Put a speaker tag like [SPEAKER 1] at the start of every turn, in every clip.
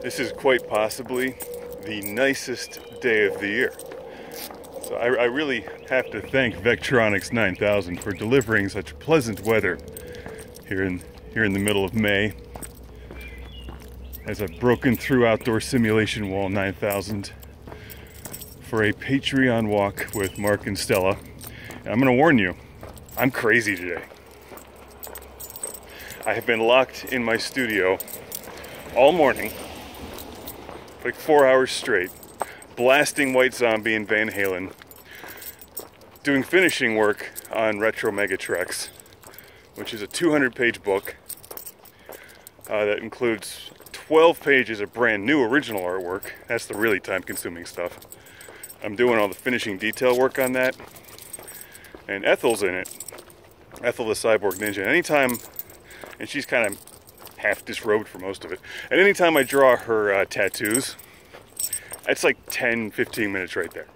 [SPEAKER 1] This is quite possibly the nicest day of the year. So I really have to thank Vectronics 9000 for delivering such pleasant weather here in the middle of May, as I've broken through Outdoor Simulation Wall 9000 for a Patreon walk with Mark and Stella. And I'm going to warn you, I'm crazy today. I have been locked in my studio all morning, like 4 hours straight, blasting White Zombie and Van Halen, doing finishing work on Retro Megatrex, which is a 200-page book that includes 12 pages of brand new original artwork. That's the really time-consuming stuff. I'm doing all the finishing detail work on that, and Ethel's in it. Ethel the Cyborg Ninja. Anytime, and she's kind of half disrobed for most of it, and anytime I draw her tattoos, it's like 10-15 minutes right there.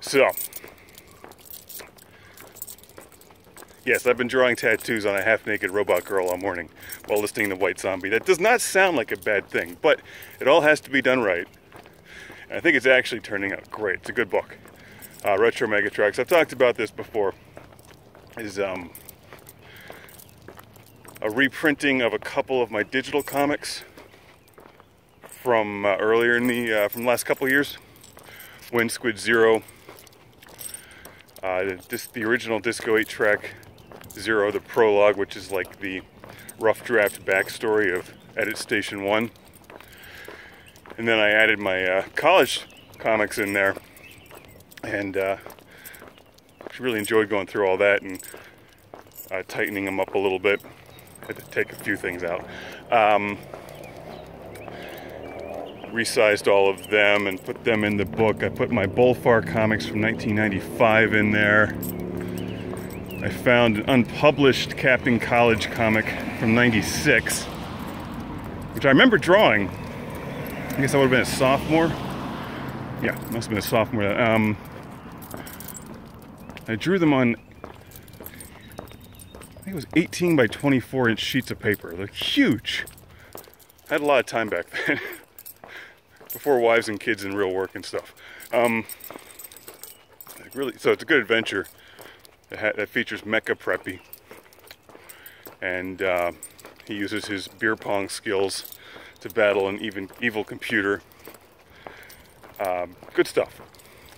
[SPEAKER 1] So, yes, I've been drawing tattoos on a half-naked robot girl all morning while listening to White Zombie. That does not sound like a bad thing, but it all has to be done right. And I think it's actually turning out great. It's a good book. Retro Megatrex, I've talked about this before, is a reprinting of a couple of my digital comics from earlier in from the last couple of years. Wind Squid Zero, the original Disco 8-track Zero, the prologue, which is like the rough draft backstory of Edit Station 1. And then I added my college comics in there, and really enjoyed going through all that and tightening them up a little bit. Had to take a few things out. Resized all of them and put them in the book. I put my Bullfar comics from 1995 in there. I found an unpublished Captain College comic from 96, which I remember drawing. I guess I would have been a sophomore. Yeah, must have been a sophomore. I drew them on, I think it was 18 by 24 inch sheets of paper. They're huge. I had a lot of time back then. Before wives and kids and real work and stuff. Really, so it's a good adventure that features Mecha Preppy, and he uses his beer pong skills to battle an evil computer. Good stuff.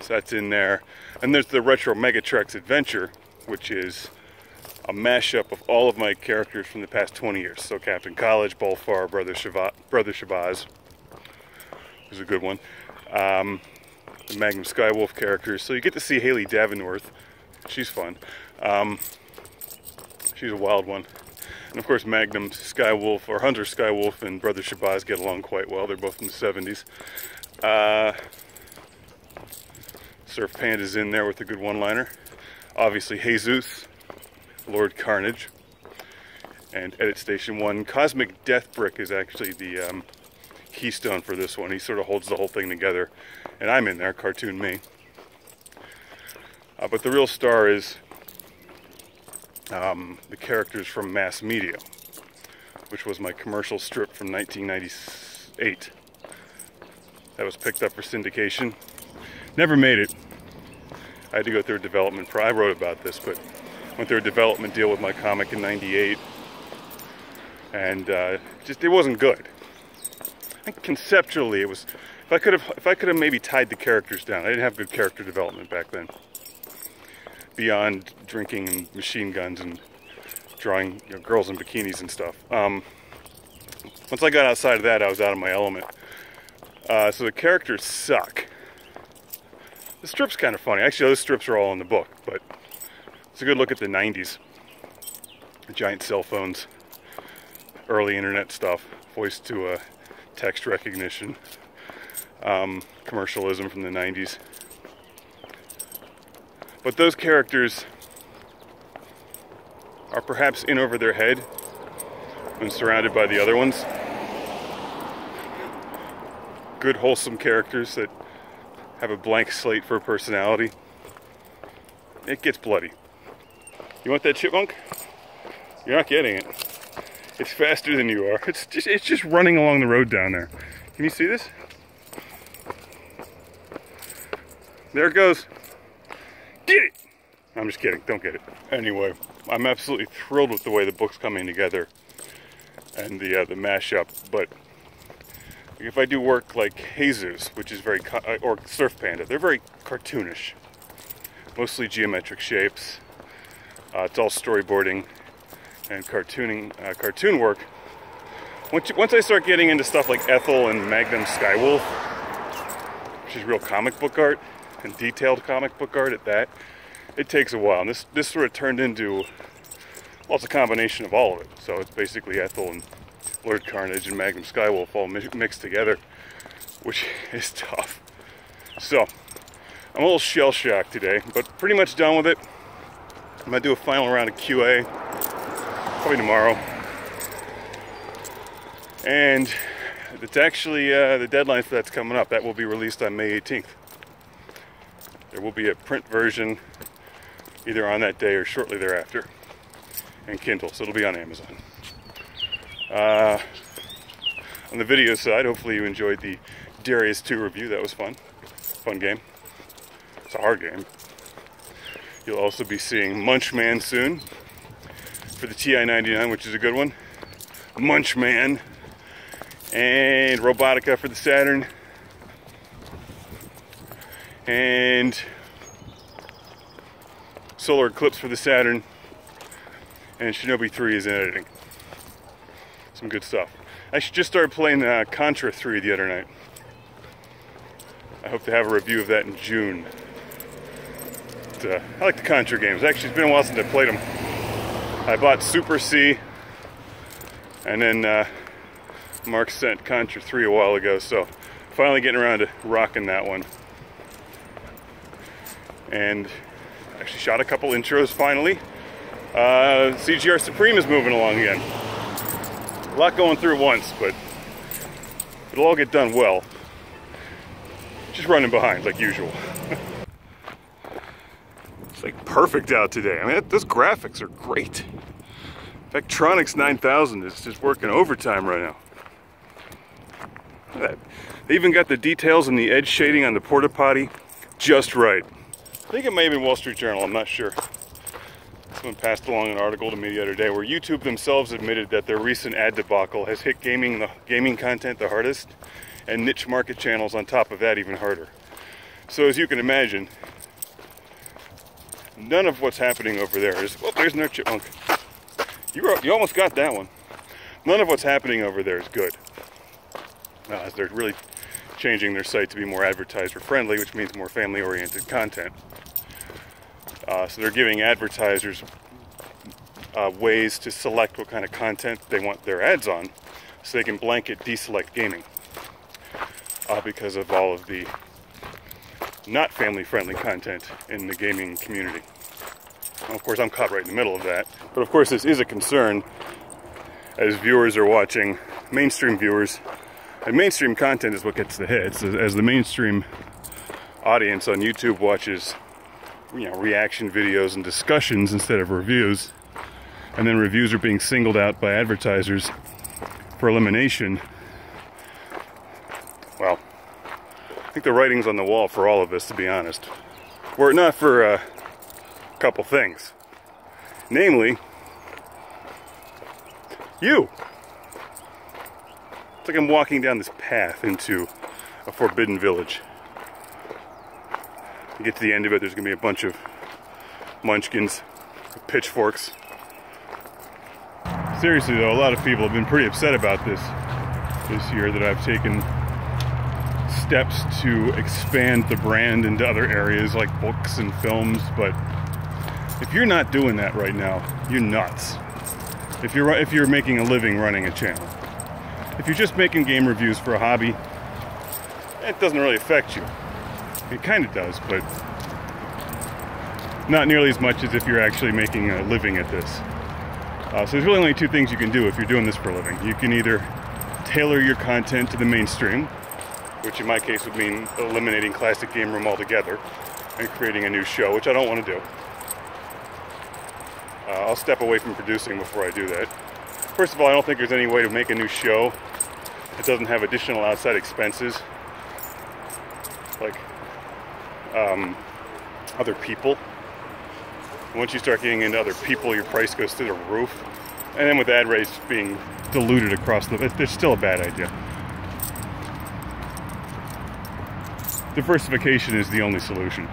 [SPEAKER 1] So that's in there. And there's the Retro Megatrex Adventure, which is a mashup of all of my characters from the past 20 years. So Captain College, Bullfar, Brother Shabazz is a good one. The Magnum Skywolf characters. So you get to see Haley Davenworth. She's fun. She's a wild one. And of course Magnum Skywolf, or Hunter Skywolf, and Brother Shabazz get along quite well. They're both from the 70s. Surf Panda's in there with a good one-liner. Obviously Jesus, Lord Carnage, and Edit Station 1. Cosmic Death Brick is actually the keystone for this one. He sort of holds the whole thing together, and I'm in there, cartoon me. But the real star is the characters from Mass Media, which was my commercial strip from 1998. That was picked up for syndication. Never made it. I had to go through a development. I wrote about this, but went through a development deal with my comic in '98, and it wasn't good. I think conceptually it was. If I could have maybe tied the characters down. I didn't have good character development back then. Beyond drinking and machine guns and drawing, girls in bikinis and stuff. Once I got outside of that, I was out of my element. So the characters suck. The strip's kind of funny. Actually, those strips are all in the book, but it's a good look at the 90s. Giant cell phones, early internet stuff, voice to text recognition, commercialism from the 90s. But those characters are perhaps in over their head when surrounded by the other ones. Good, wholesome characters that have a blank slate for a personality. It gets bloody. You want that chipmunk? You're not getting it. It's faster than you are. It's just running along the road down there. Can you see this? There it goes. Get it! I'm just kidding. Don't get it. Anyway, I'm absolutely thrilled with the way the book's coming together and the mashup. But if I do work like Jesus, which is very or Surf Panda, they're very cartoonish. Mostly geometric shapes. It's all storyboarding and cartoon work. Once I start getting into stuff like Ethel and Magnum Skywolf, which is real comic book art and detailed comic book art at that, it takes a while. And this sort of turned into, well, it's a combination of all of it. So it's basically Ethel and Lord Carnage and Magnum Skywolf all mixed together, which is tough. So I'm a little shell-shocked today, but pretty much done with it. I'm gonna do a final round of QA, probably tomorrow. And it's actually, the deadline for that's coming up. That will be released on May 18th. There will be a print version either on that day or shortly thereafter, and Kindle, so it'll be on Amazon. On the video side, hopefully you enjoyed the Darius 2 review. That was fun. Fun game. It's a hard game. You'll also be seeing Munchman soon for the TI-99, which is a good one. Munchman. And Robotica for the Saturn. And Solar Eclipse for the Saturn. And Shinobi 3 is in editing. Some good stuff. I just started playing Contra 3 the other night. I hope to have a review of that in June. But, I like the Contra games. Actually, it's been a while since I played them. I bought Super C, and then Mark sent Contra 3 a while ago, so finally getting around to rocking that one. And actually shot a couple intros finally. CGR Supreme is moving along again. A lot going through at once, but it'll all get done well. Just running behind like usual. It's like perfect out today. I mean, those graphics are great. Vectronics 9000 is just working overtime right now. Look at that. They even got the details and the edge shading on the porta potty just right. I think it may have been Wall Street Journal, I'm not sure. Someone passed along an article to me the other day where YouTube themselves admitted that their recent ad debacle has hit the gaming content the hardest, and niche market channels on top of that even harder. So as you can imagine, none of what's happening over there is, well, there's no chipmunk. You almost got that one. None of what's happening over there is good. As they're really changing their site to be more advertiser friendly, which means more family oriented content. So they're giving advertisers ways to select what kind of content they want their ads on, so they can blanket deselect gaming because of all of the not family-friendly content in the gaming community. Well, of course, I'm caught right in the middle of that. But of course, this is a concern as viewers are watching, mainstream viewers, and mainstream content is what gets the hits. As the mainstream audience on YouTube watches, reaction videos and discussions instead of reviews, and then reviews are being singled out by advertisers for elimination. Well, I think the writing's on the wall for all of us, to be honest. Were it not for a couple things. Namely, you. It's like I'm walking down this path into a forbidden village. You get to the end of it, there's going to be a bunch of munchkins with pitchforks. Seriously though, a lot of people have been pretty upset about this year, that I've taken steps to expand the brand into other areas like books and films. But if you're not doing that right now, you're nuts. If you're making a living running a channel. If you're just making game reviews for a hobby, it doesn't really affect you. It kind of does, but not nearly as much as if you're actually making a living at this. So there's really only two things you can do if you're doing this for a living. You can either tailor your content to the mainstream, which in my case would mean eliminating Classic Game Room altogether and creating a new show, which I don't want to do. I'll step away from producing before I do that. First of all, I don't think there's any way to make a new show that doesn't have additional outside expenses, like other people. Once you start getting into other people, your price goes through the roof. And then with ad rates being diluted across it's still a bad idea. Diversification is the only solution.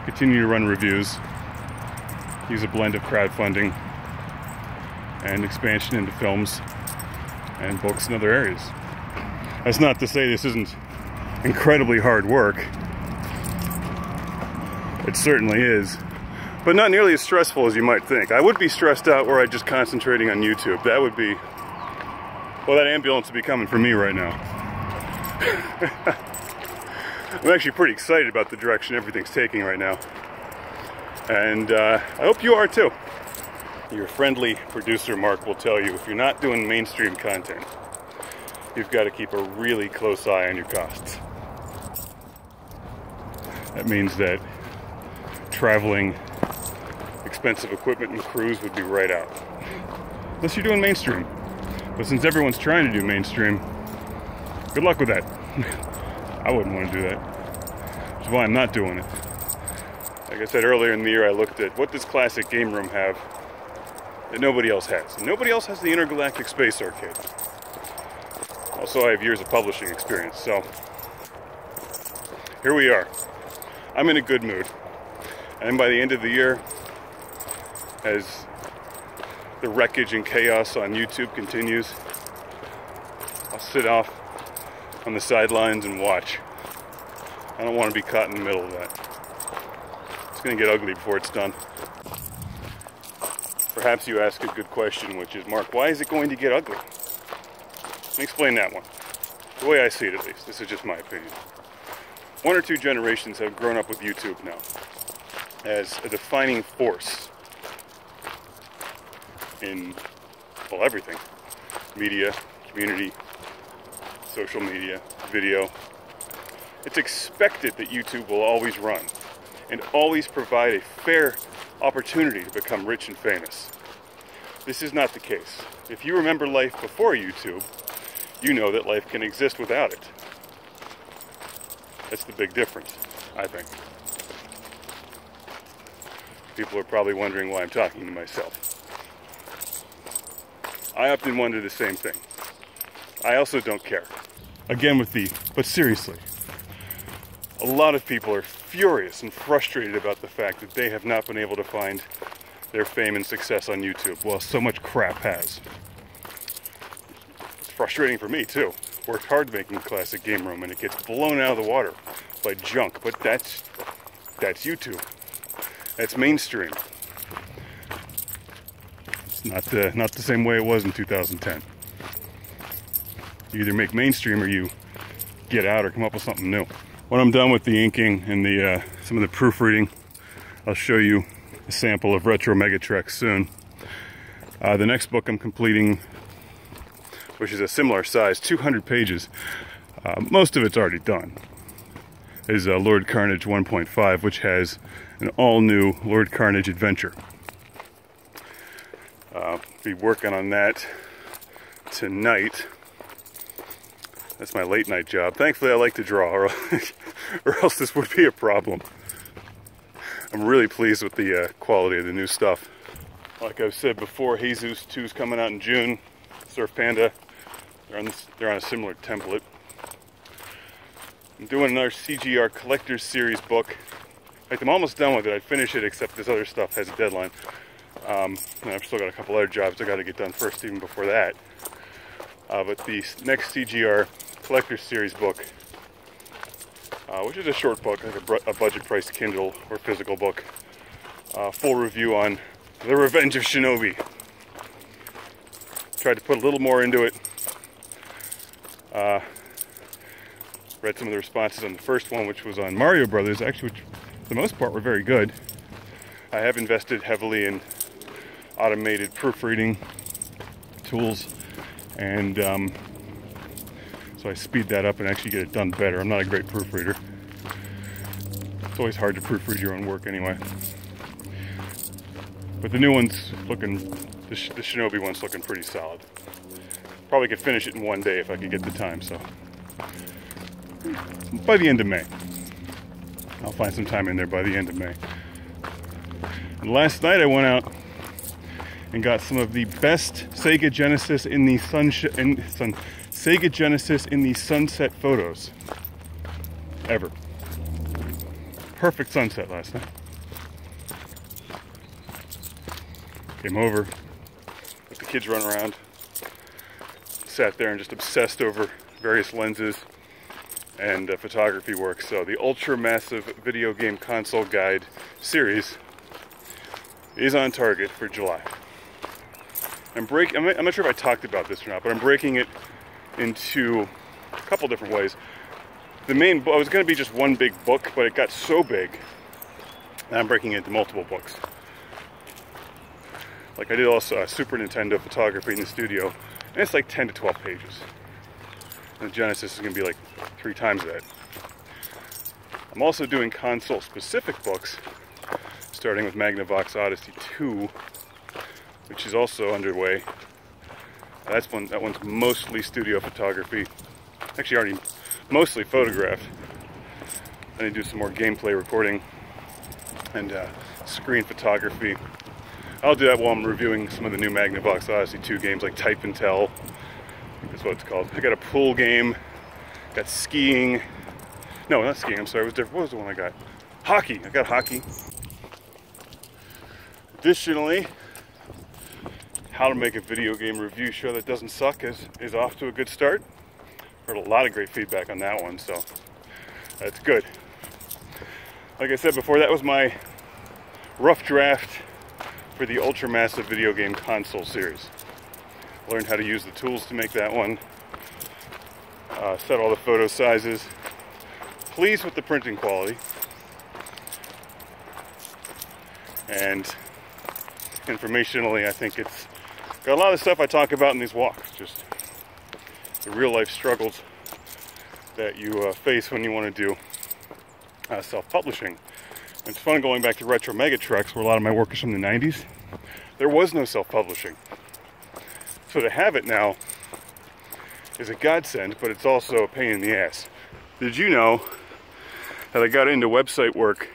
[SPEAKER 1] Continue to run reviews. Use a blend of crowdfunding and expansion into films and books and other areas. That's not to say this isn't incredibly hard work. It certainly is, but not nearly as stressful as you might think. I would be stressed out were I just concentrating on YouTube. That would be, well, that ambulance would be coming for me right now. I'm actually pretty excited about the direction everything's taking right now. And I hope you are too. Your friendly producer Mark will tell you if you're not doing mainstream content, you've got to keep a really close eye on your costs. That means that traveling expensive equipment and crews would be right out. Unless you're doing mainstream. But since everyone's trying to do mainstream, good luck with that. I wouldn't want to do that. Which is why I'm not doing it. Like I said earlier in the year, I looked at what does Classic Game Room have that nobody else has. And nobody else has the Intergalactic Space Arcade. Also, I have years of publishing experience, so here we are. I'm in a good mood. And by the end of the year, as the wreckage and chaos on YouTube continues, I'll sit off on the sidelines and watch. I don't want to be caught in the middle of that. It's going to get ugly before it's done. Perhaps you ask a good question, which is, Mark, why is it going to get ugly? Let me explain that one. The way I see it, at least. This is just my opinion. 1 or 2 generations have grown up with YouTube now as a defining force in, well, everything. Media, community, social media, video. It's expected that YouTube will always run and always provide a fair opportunity to become rich and famous. This is not the case. If you remember life before YouTube, you know that life can exist without it. That's the big difference, I think. People are probably wondering why I'm talking to myself. I often wonder the same thing. I also don't care. Again but seriously, a lot of people are furious and frustrated about the fact that they have not been able to find their fame and success on YouTube, while so much crap has. It's frustrating for me too. Worked hard making Classic Game Room and it gets blown out of the water by junk, but that's YouTube. That's mainstream. It's not the same way it was in 2010. You either make mainstream or you get out or come up with something new. When I'm done with the inking and some of the proofreading, I'll show you a sample of Retro Megatrex soon. The next book I'm completing, which is a similar size, 200 pages. Most of it's already done. Is Lord Carnage 1.5, which has an all-new Lord Carnage adventure. Be working on that tonight. That's my late night job. Thankfully, I like to draw, or else this would be a problem. I'm really pleased with the quality of the new stuff. Like I've said before, Jesus 2 is coming out in June. Surf Panda, they're on a similar template. I'm doing another CGR Collector's Series book. In fact, I'm almost done with it. I'd finish it, except this other stuff has a deadline. And I've still got a couple other jobs I got to get done first, even before that. But the next CGR Collector's Series book, which is a short book, like a budget price Kindle or physical book, full review on The Revenge of Shinobi. Tried to put a little more into it. Read some of the responses on the first one, which was on Mario Brothers, actually, which for the most part were very good. I have invested heavily in automated proofreading tools, and so I speed that up and actually get it done better. I'm not a great proofreader. It's always hard to proofread your own work anyway. But the new one's looking the Shinobi one's looking pretty solid. Probably could finish it in one day if I could get the time, so. By the end of May. I'll find some time in there by the end of May. And last night I went out and got some of the best Sega Genesis in the Sega Genesis in the sunset photos ever. Perfect sunset last night. Came over, let the kids run around, sat there and just obsessed over various lenses and photography work. So the Ultra Massive Video Game Console Guide series is on target for July. I'm not sure if I talked about this or not, but I'm breaking it into a couple different ways. The main book, it was going to be just one big book, but it got so big that I'm breaking it into multiple books. Like I did also Super Nintendo photography in the studio, and it's like 10 to 12 pages. And the Genesis is going to be like 3 times that. I'm also doing console-specific books, starting with Magnavox Odyssey 2, which is also underway. That one's mostly studio photography. Actually, already mostly photographed. I need to do some more gameplay recording and screen photography. I'll do that while I'm reviewing some of the new Magnavox Odyssey 2 games, like Type and Tell. That's what it's called. I got a pool game, got skiing. No, not skiing, I'm sorry, it was different. What was the one I got? Hockey, I got hockey. Additionally, how to make a video game review show that doesn't suck is off to a good start. Heard a lot of great feedback on that one, so that's good. Like I said before, that was my rough draft for the Ultra Massive Video Game Console series. Learned how to use the tools to make that one. Set all the photo sizes. Pleased with the printing quality. And informationally, I think it's got a lot of stuff I talk about in these walks. Just the real life struggles that you face when you want to do self-publishing. It's fun going back to Retro Mega Trucks, where a lot of my work is from the 90s. There was no self-publishing. So to have it now is a godsend, but it's also a pain in the ass. Did you know that I got into website work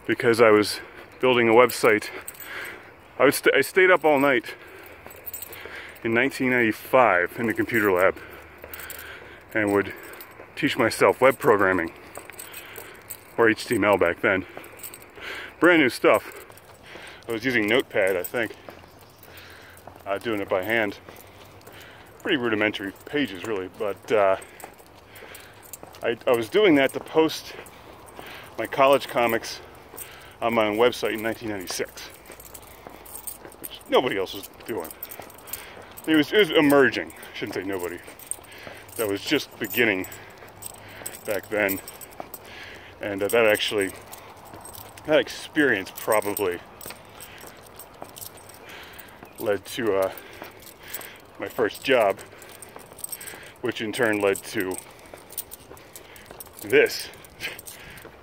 [SPEAKER 1] because I was building a website? I stayed up all night in 1995 in the computer lab and would teach myself web programming, or HTML back then. Brand new stuff. I was using Notepad, I think. Doing it by hand. Pretty rudimentary pages, really, but I was doing that to post my college comics on my own website in 1996, which nobody else was doing. It was emerging. I shouldn't say nobody. That was just beginning back then, and that experience probably led to my first job, which in turn led to this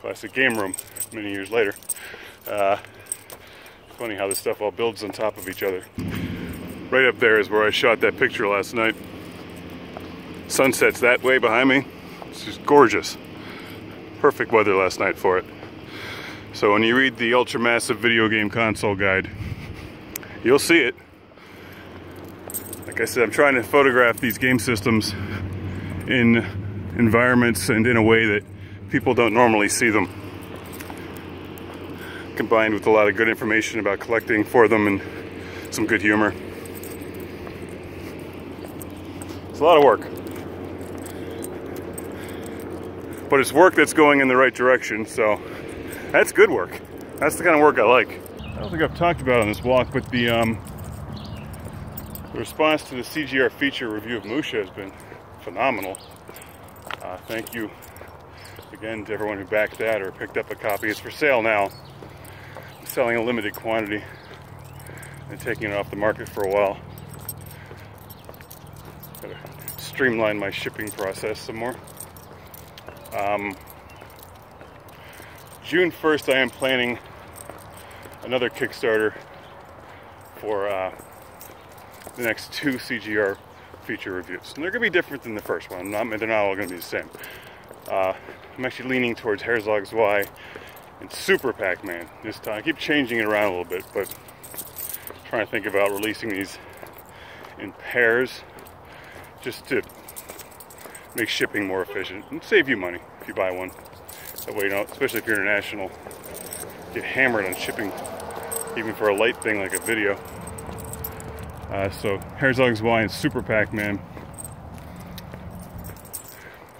[SPEAKER 1] classic game room many years later. Funny how this stuff all builds on top of each other. Right up there is where I shot that picture last night. Sunset's that way behind me. It's just gorgeous. Perfect weather last night for it. So when you read the Ultra Massive Video Game Console Guide, you'll see it. Like I said, I'm trying to photograph these game systems in environments and in a way that people don't normally see them, combined with a lot of good information about collecting for them and some good humor. It's a lot of work, but it's work that's going in the right direction, so that's good work. That's the kind of work I like. I don't think I've talked about it on this walk, but the response to the CGR feature review of Musha has been phenomenal. Thank you again to everyone who backed that or picked up a copy. It's for sale now. I'm selling a limited quantity and taking it off the market for a while. Gotta streamline my shipping process some more. June 1st I am planning another Kickstarter for the next 2 CGR feature reviews. And they're going to be different than the first one. They're not all going to be the same. I'm actually leaning towards Herzog's Y and Super Pac-Man this time. I keep changing it around a little bit, but trying to think about releasing these in pairs just to make shipping more efficient and save you money if you buy one. That way you don't, especially if you're international, get hammered on shipping, even for a light thing like a video. So Herzog's Y and Super Pac-Man.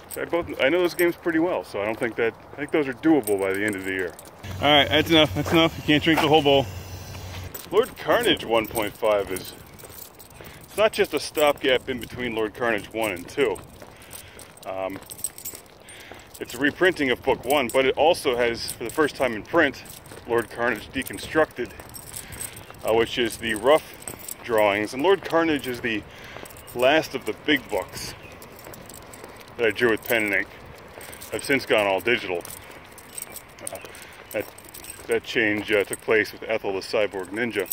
[SPEAKER 1] So I know those games pretty well, so I think those are doable by the end of the year. All right, that's enough. That's enough. You can't drink the whole bowl. Lord Carnage 1.5 is, it's not just a stopgap in between Lord Carnage 1 and 2. It's a reprinting of book 1, but it also has, for the first time in print, Lord Carnage Deconstructed, which is the rough drawings. And Lord Carnage is the last of the big books that I drew with pen and ink. I've since gone all digital. That change took place with Ethel the Cyborg Ninja.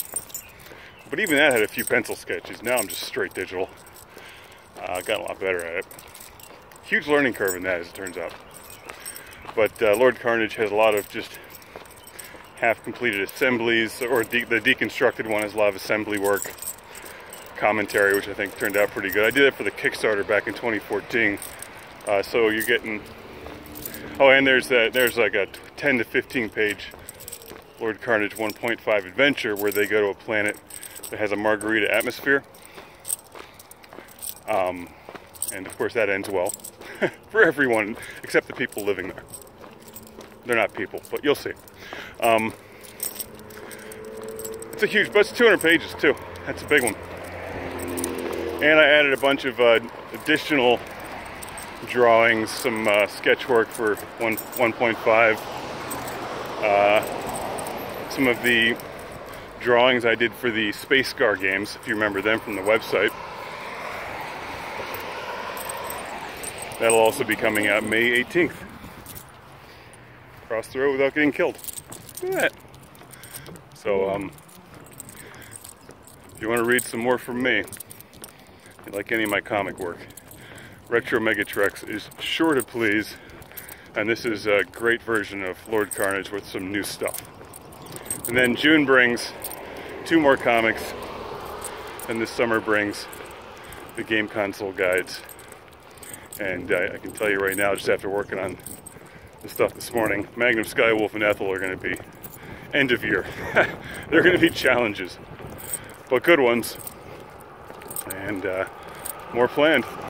[SPEAKER 1] But even that had a few pencil sketches. Now I'm just straight digital. I got a lot better at it. Huge learning curve in that, as it turns out. But Lord Carnage has a lot of just half-completed assemblies, or the deconstructed one has a lot of assembly work, commentary, which I think turned out pretty good. I did it for the Kickstarter back in 2014. So you're getting... Oh, and there's like a 10 to 15 page Lord Carnage 1.5 adventure where they go to a planet that has a margarita atmosphere. And of course that ends well for everyone except the people living there. They're not people, but you'll see. It's a huge, but it's 200 pages too. That's a big one. And I added a bunch of additional drawings, some sketch work for 1.5. Some of the drawings I did for the Space Scar games, if you remember them from the website. That'll also be coming out May 18th. Cross the road without getting killed. Look at that. So, if you want to read some more from me, like any of my comic work, Retro Megatrex is sure to please, and this is a great version of Lord Carnage with some new stuff. And then June brings 2 more comics, and this summer brings the game console guides. And I can tell you right now, just after working on the stuff this morning, Magnum, Skywolf, and Ethel are going to be end of year. They're going to be challenges, but good ones, and more planned.